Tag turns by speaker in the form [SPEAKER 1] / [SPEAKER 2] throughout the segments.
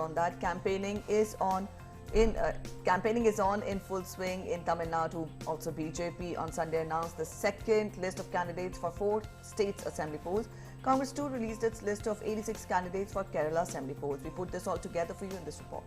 [SPEAKER 1] on that. Campaigning is on in full swing in Tamil Nadu. Also, BJP on Sunday announced the second list of candidates for 4 states assembly polls. Congress too released its list of 86 candidates for Kerala assembly polls. We put this all together for you in this report.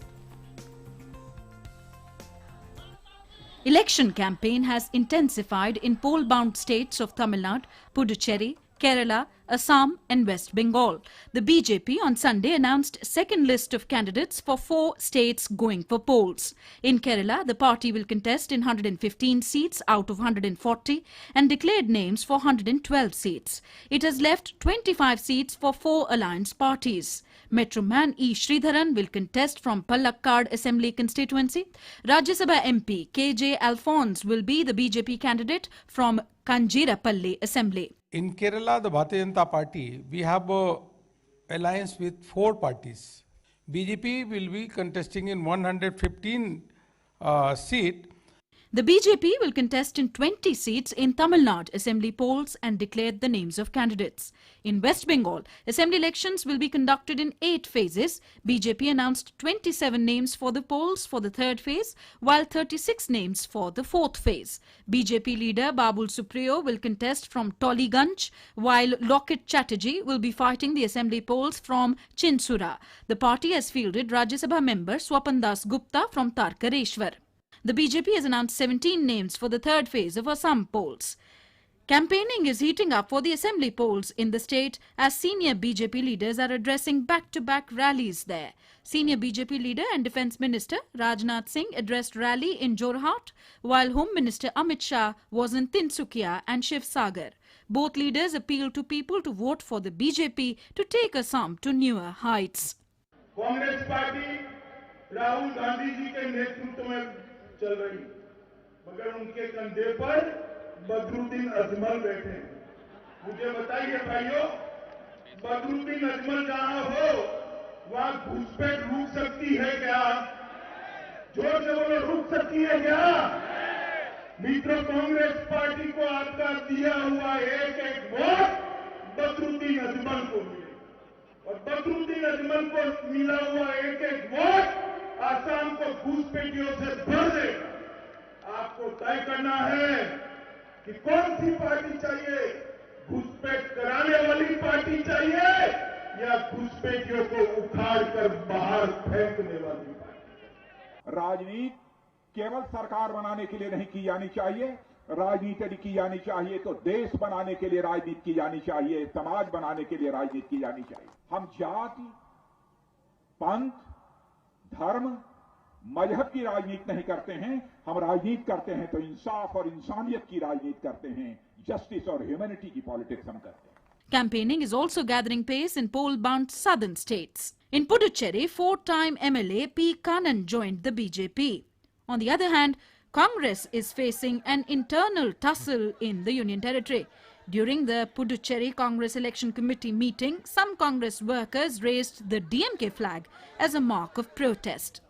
[SPEAKER 2] Election campaign has intensified in poll-bound states of Tamil Nadu, Puducherry, Kerala, Assam and West Bengal. The BJP on Sunday announced second list of candidates for 4 states going for polls. In Kerala, the party will contest in 115 seats out of 140 and declared names for 112 seats. It has left 25 seats for 4 alliance parties. Metroman E. Sridharan will contest from Palakkad Assembly constituency. Rajya Sabha MP K.J. Alphonse will be the BJP candidate from Kanjirapalli Assembly.
[SPEAKER 3] In Kerala, the Bharatiya Janata Party, we have an alliance with 4 parties. BJP will be contesting in 115 seats.
[SPEAKER 2] The BJP will contest in 20 seats in Tamil Nadu assembly polls and declared the names of candidates. In West Bengal, assembly elections will be conducted in 8 phases. BJP announced 27 names for the polls for the 3rd phase, while 36 names for the 4th phase. BJP leader Babul Supriyo will contest from Toliganj, while Lokit Chatterjee will be fighting the assembly polls from Chinsura. The party has fielded Rajya Sabha member Swapan Das Gupta from Tarkareshwar. The BJP has announced 17 names for the 3rd phase of Assam polls. Campaigning is heating up for the assembly polls in the state as senior BJP leaders are addressing back-to-back rallies there. Senior BJP leader and Defence Minister Rajnath Singh addressed rally in Jorhat, while Home Minister Amit Shah was in Tinsukia and Shivsagar. Both leaders appealed to people to vote for the BJP to take Assam to newer heights.
[SPEAKER 4] Congress Party Rahul Gandhi ji के नेतृत्व में चल रही, मगर उनके कंधे पर बदरुद्दीन अजमल बैठे हैं। मुझे बताइए भाइयों, बदरुद्दीन अजमल जहां हो वहां घुसपैठ रुक सकती है क्या? जोर से बोलो, रुक सकती है क्या? मित्रों, कांग्रेस पार्टी को आपका दिया हुआ एक वोट बदरुद्दीन अजमल को मिले और बदरुद्दीन अजमल को मिला हुआ एक वोट आसाम को घुसपैठियों से भर देगा। आपको तय करना है कि कौन सी पार्टी चाहिए, घुसपैठ कराने वाली पार्टी चाहिए या घुसपैठियों को उखाड़ कर बाहर फेंकने वाली पार्टी।
[SPEAKER 5] राजनीति केवल सरकार बनाने के लिए नहीं की जानी चाहिए, राजनीति की जानी चाहिए तो देश बनाने के लिए राजनीति की जानी चाहिए, समाज बनाने के लिए राजनीति की जानी चाहिए। हम जाति, पंथ, धर्म, मजहब की राजनीति नहीं करते हैं, हम राजनीति करते हैं तो इंसाफ और इंसानियत की राजनीति करते हैं, जस्टिस और ह्यूमैनिटी की पॉलिटिक्स हम करते हैं।
[SPEAKER 2] Campaigning is also gathering pace in poll-bound southern states. In Puducherry, 4-time MLA P. Kannan joined the BJP. On the other hand, Congress is facing an internal tussle in the Union Territory. During the Puducherry Congress Election Committee meeting, some Congress workers raised the DMK flag as a mark of protest.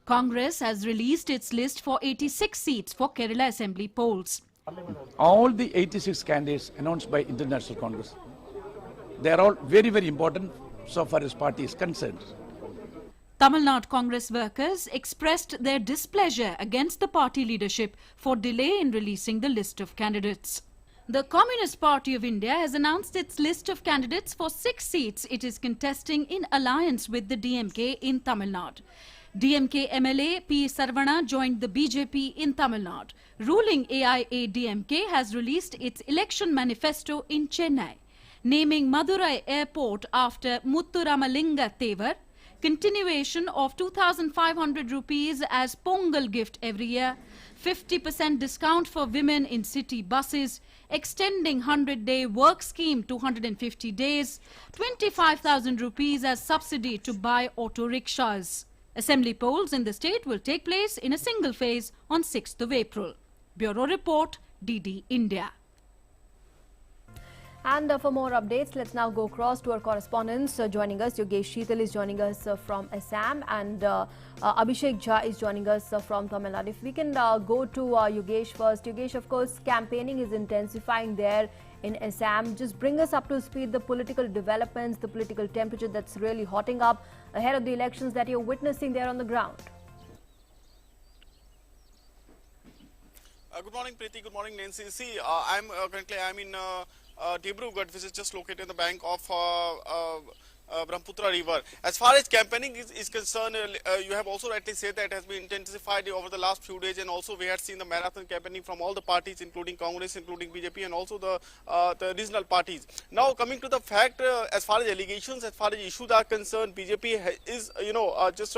[SPEAKER 2] Congress has released its list for 86 seats for Kerala Assembly polls.
[SPEAKER 6] All the 86 candidates announced by International Congress, they are all very, very important so far as party is concerned.
[SPEAKER 2] Tamil Nadu Congress workers expressed their displeasure against the party leadership for delay in releasing the list of candidates. The Communist Party of India has announced its list of candidates for 6 seats it is contesting in alliance with the DMK in Tamil Nadu. DMK MLA P. Sarvana joined the BJP in Tamil Nadu. Ruling AIADMK has released its election manifesto in Chennai, naming Madurai Airport after Muthuramalinga Thevar, continuation of 2,500 rupees as Pongal gift every year, 50% discount for women in city buses, extending 100-day work scheme to 150 days, 25,000 rupees as subsidy to buy auto rickshaws. Assembly polls in the state will take place in a single phase on 6th of April. Bureau Report, DD India.
[SPEAKER 7] And for more updates, let's now go across to our correspondents joining us. Yogesh Sheetal is joining us from Assam and Abhishek Jha is joining us from Tamil Nadu. If we can go to Yogesh first. Yogesh, of course, campaigning is intensifying there in Assam. Just bring us up to speed the political developments, the political temperature that's really hotting up ahead of the elections that you're witnessing there on the ground.
[SPEAKER 8] Good morning, Preeti. Good morning, Nancy. See, I'm in Dibrugarh, which is just located in the bank of Brahmaputra River. As far as campaigning is concerned, you have also rightly said that it has been intensified over the last few days, and also we had seen the marathon campaigning from all the parties, including Congress, including BJP, and also the regional parties. Now, coming to the fact, as far as allegations, as far as issues are concerned, BJP is, just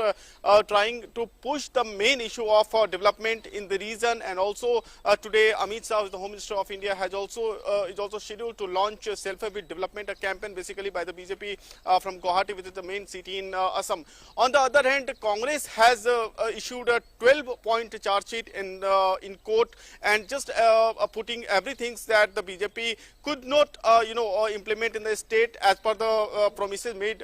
[SPEAKER 8] trying to push the main issue of development in the region, and also today, Amit Shah, the Home Minister of India, has also is also scheduled to launch a self-help development campaign, basically by the BJP. From Guwahati, which is the main city in Assam. On the other hand, Congress has issued a 12-point charge sheet in court, and just putting everything that the BJP could not, implement in the state as per the promises made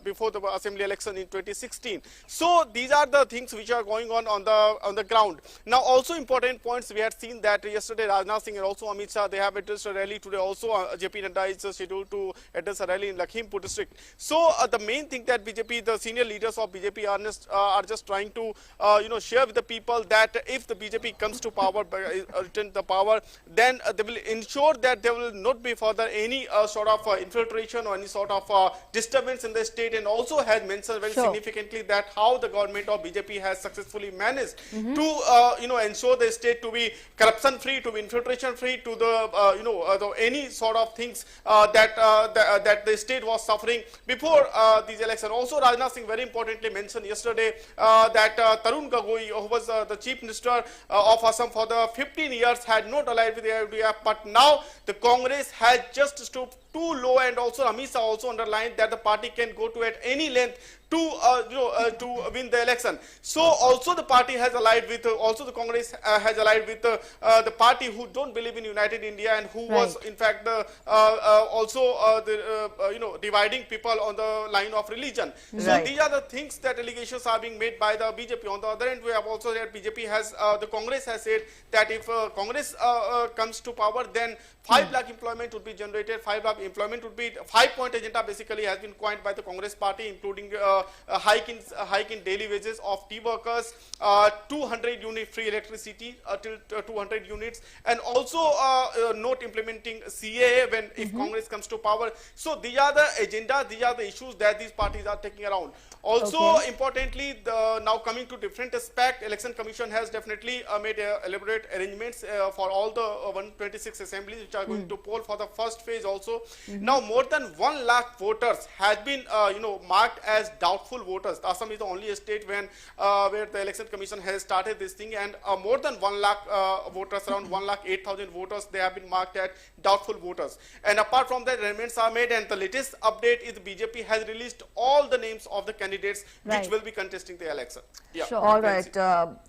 [SPEAKER 8] before the assembly election in 2016. So these are the things which are going on the ground. Now, also important points, we had seen that yesterday Rajnath Singh and also Amit Shah, they have addressed a rally today. Also, JP Nadda is scheduled to address a rally in Lakhimpur district. So the main thing that BJP, the senior leaders of BJP are just trying to, share with the people that if the BJP comes to power, return the power, then they will ensure that there will not be further any sort of infiltration or any sort of disturbance in the state, and also has mentioned very significantly that how the government of BJP has successfully managed to, ensure the state to be corruption free, to be infiltration free, to the, any sort of things that the state was suffering before these elections. Also, Rajnath Singh very importantly mentioned yesterday that Tarun Gogoi, who was the Chief Minister of Assam for the 15 years, had not allied with the AIUDF, but now the Congress has just stooped too low, and also Amit Shah also underlined that the party can go to at any length to win the election. So also the party has allied with, also the Congress has allied with the party who don't believe in United India, and who was in fact dividing people on the line of religion. So these are the things that allegations are being made by the BJP. On the other end, we have also heard BJP has, the Congress has said that if Congress comes to power, then 5 lakh employment would be generated. 5 lakh employment would be 5-point agenda basically has been coined by the Congress party, including a hike in daily wages of tea workers, 200 unit free electricity till 200 units, and also not implementing CAA when if Congress comes to power. So these are the agenda, these are the issues that these parties are taking around. Also, importantly, now coming to different aspect, Election Commission has definitely made elaborate arrangements for all the 126 assemblies which are going to poll for the first phase also. Now, more than 1 lakh voters has been, marked as doubtful voters. Assam is the only state where the Election Commission has started this thing, and more than 1 lakh voters, around 1,08,000 voters, they have been marked as doubtful voters. And apart from that, arrangements are made, and the latest update is the BJP has released all the names of the candidates which will be contesting the election. Yeah.
[SPEAKER 1] Sure. All right.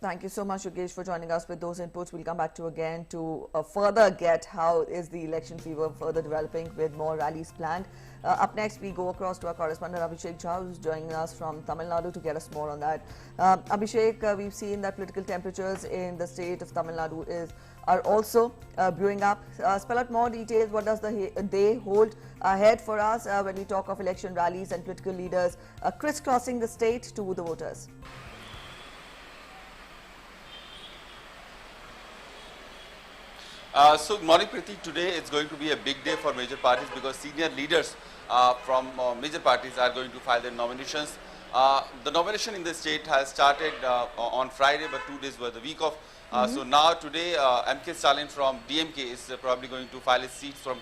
[SPEAKER 1] Thank you so much, Yogesh, for joining us with those inputs. We'll come back to you again to further get how is the election fever further developing with more rallies planned. Up next, we go across to our correspondent Abhishek Jha, who's joining us from Tamil Nadu to get us more on that. Abhishek, we've seen that political temperatures in the state of Tamil Nadu are also brewing up. Spell out more details. What does the day hold ahead for us when we talk of election rallies and political leaders crisscrossing the state to the voters?
[SPEAKER 9] So, good morning, Preeti. Today it's going to be a big day for major parties because senior leaders from major parties are going to file their nominations. The nomination in the state has started on Friday, but 2 days were the week off. So now today, M.K. Stalin from DMK is probably going to file his seats from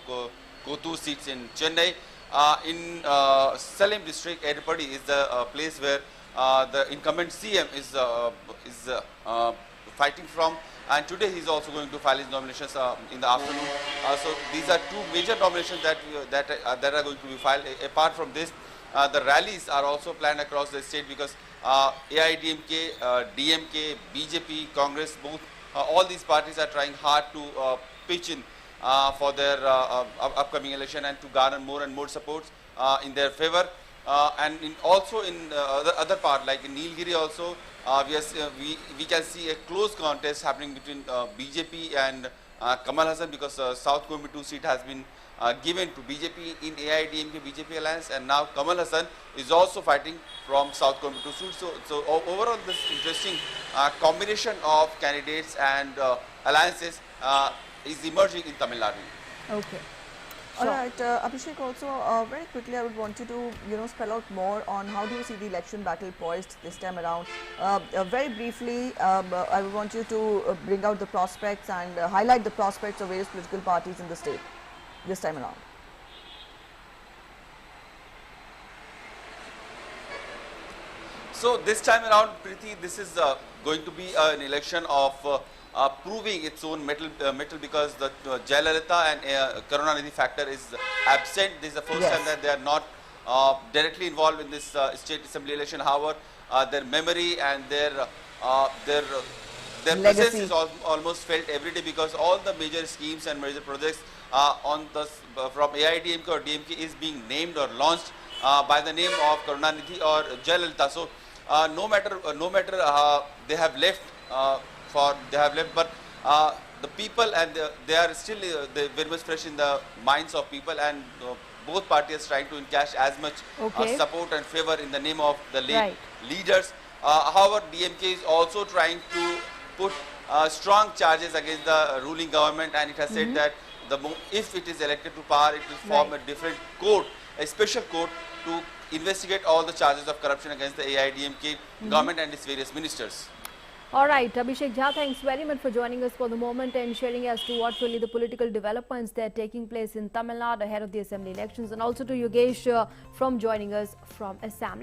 [SPEAKER 9] Kothur seats in Chennai. In Salem district, Edapadi is the place where the incumbent CM is fighting from. And today he is also going to file his nominations in the afternoon. So these are 2 major nominations that are going to be filed. Apart from this, the rallies are also planned across the state because AIDMK, DMK, BJP, Congress, both all these parties are trying hard to pitch in for their upcoming election and to garner more and more supports in their favor. And also in other part like in Nilgiri also, we can see a close contest happening between BJP and Kamal Hassan, because South Coimbatore seat has been given to BJP in AIADMK BJP alliance, and now Kamal Hassan is also fighting from South Coimbatore seat. So overall, this interesting combination of candidates and alliances is emerging in Tamil Nadu.
[SPEAKER 7] Okay.
[SPEAKER 1] All right, Abhishek, also very quickly I would want you to spell out more on how do you see the election battle poised this time around. Very briefly, I would want you to bring out the prospects and highlight the prospects of various political parties in the state this time around.
[SPEAKER 9] So this time around, Preeti, this is going to be an election of proving its own mettle because the Jayalalitha and Karunanidhi factor is absent. This is the first time that they are not directly involved in this state assembly election. However, their memory and their presence is almost felt every day, because all the major schemes and major projects on the from AIADMK or DMK is being named or launched by the name of Karunanidhi or Jayalalitha. So no matter they have left. But the people and they are still very much fresh in the minds of people, and both parties trying to encash as much support and favor in the name of the late leaders. However, DMK is also trying to put strong charges against the ruling government, and it has said that if it is elected to power, it will form a different court, a special court to investigate all the charges of corruption against the AIADMK government and its various ministers.
[SPEAKER 7] All right, Abhishek Jha, thanks very much for joining us for the moment and sharing as to what really the political developments that are taking place in Tamil Nadu ahead of the assembly elections, and also to Yogesh from joining us from Assam.